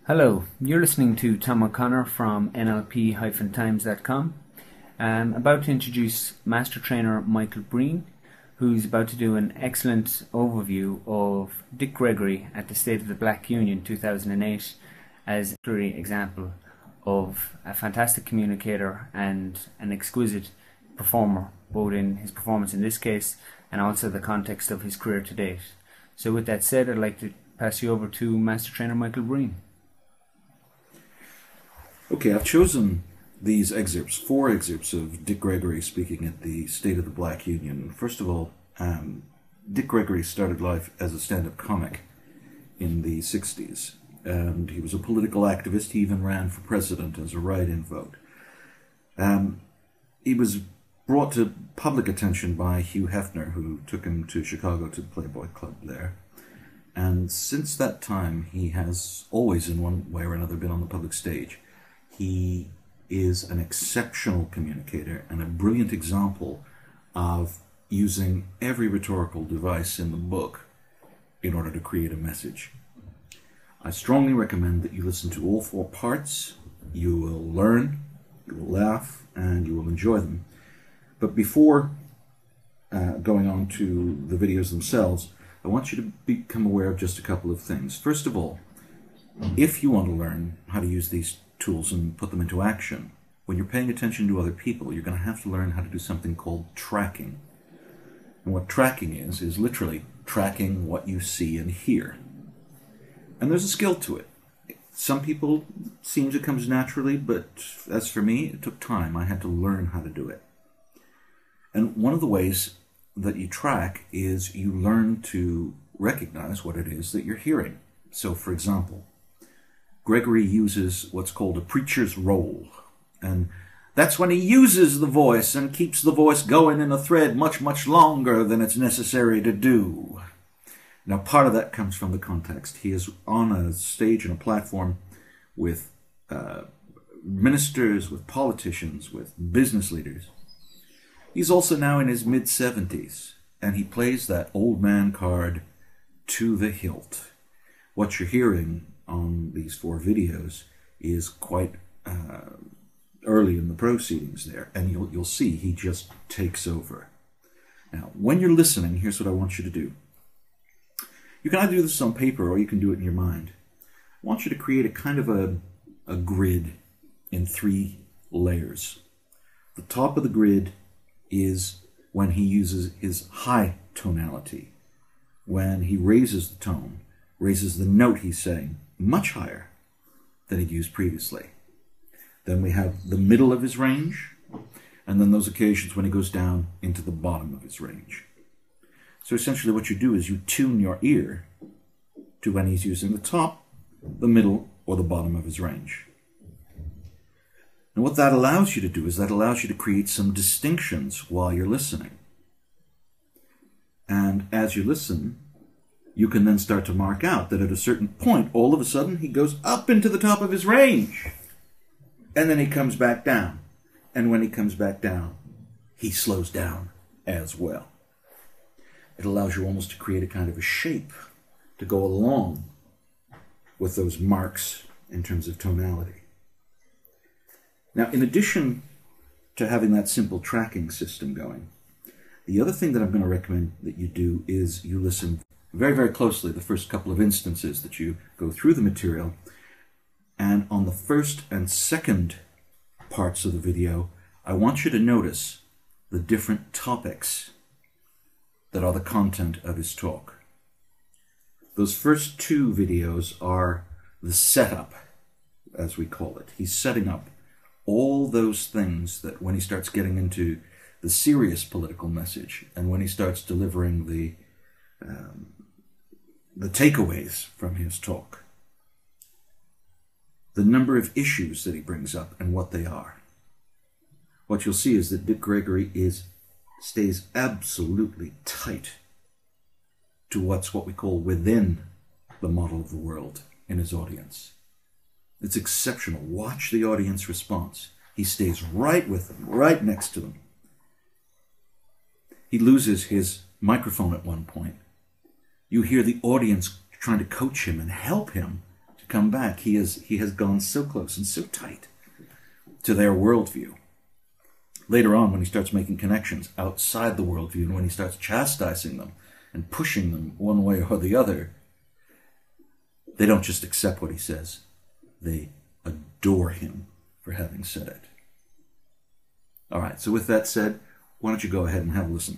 Hello, you're listening to Tom O'Connor from NLP-times.com. I'm about to introduce Master Trainer Michael Breen, who's about to do an excellent overview of Dick Gregory at the State of the Black Union 2008 as a clear example of a fantastic communicator and an exquisite performer, both in his performance in this case and also the context of his career to date. So with that said, I'd like to pass you over to Master Trainer Michael Breen. Okay, I've chosen these excerpts, 4 excerpts of Dick Gregory speaking at the State of the Black Union. First of all, Dick Gregory started life as a stand-up comic in the 60s, and he was a political activist. He even ran for president as a write-in vote. He was brought to public attention by Hugh Hefner, who took him to Chicago to the Playboy Club there. And since that time, he has always, in one way or another, been on the public stage. He is an exceptional communicator and a brilliant example of using every rhetorical device in the book in order to create a message. I strongly recommend that you listen to all 4 parts. You will learn, you will laugh, and you will enjoy them. But before going on to the videos themselves, I want you to become aware of just a couple of things. First of all, if you want to learn how to use these tools and put them into action, when you're paying attention to other people, you're going to have to learn how to do something called tracking. And what tracking is literally tracking what you see and hear. And there's a skill to it. Some people, it seems it comes naturally, but as for me, it took time. I had to learn how to do it. And one of the ways that you track is you learn to recognize what it is that you're hearing. So, for example, Gregory uses what's called a preacher's roll, and that's when he uses the voice and keeps the voice going in a thread much, much longer than it's necessary to do. Now, part of that comes from the context. He is on a stage and a platform with ministers, with politicians, with business leaders. He's also now in his mid-70s, and he plays that old man card to the hilt. What you're hearing on these 4 videos is quite early in the proceedings there, and you'll see he just takes over. Now, when you're listening, here's what I want you to do. You can either do this on paper or you can do it in your mind. I want you to create a kind of a grid in 3 layers. The top of the grid is when he uses his high tonality, when he raises the tone, raises the note he's saying much higher than he'd used previously. Then we have the middle of his range, and then those occasions when he goes down into the bottom of his range. So essentially what you do is you tune your ear to when he's using the top, the middle, or the bottom of his range. And what that allows you to do is that allows you to create some distinctions while you're listening. And as you listen, you can then start to mark out that at a certain point, all of a sudden, he goes up into the top of his range. And then he comes back down. And when he comes back down, he slows down as well. It allows you almost to create a kind of a shape to go along with those marks in terms of tonality. Now, in addition to having that simple tracking system going, the other thing that I'm going to recommend that you do is you listen very, very closely the first couple of instances that you go through the material, and on the first and second parts of the video, I want you to notice the different topics that are the content of his talk. Those first 2 videos are the setup, as we call it. He's setting up all those things that when he starts getting into the serious political message and when he starts delivering the takeaways from his talk, the number of issues that he brings up and what they are. What you'll see is that Dick Gregory stays absolutely tight to what's what we call within the model of the world in his audience. It's exceptional. Watch the audience response. He stays right with them, right next to them. He loses his microphone at one point. You hear the audience trying to coach him and help him to come back. He has gone so close and so tight to their worldview. Later on, when he starts making connections outside the worldview, and when he starts chastising them and pushing them one way or the other, they don't just accept what he says. They adore him for having said it. All right, so with that said, why don't you go ahead and have a listen.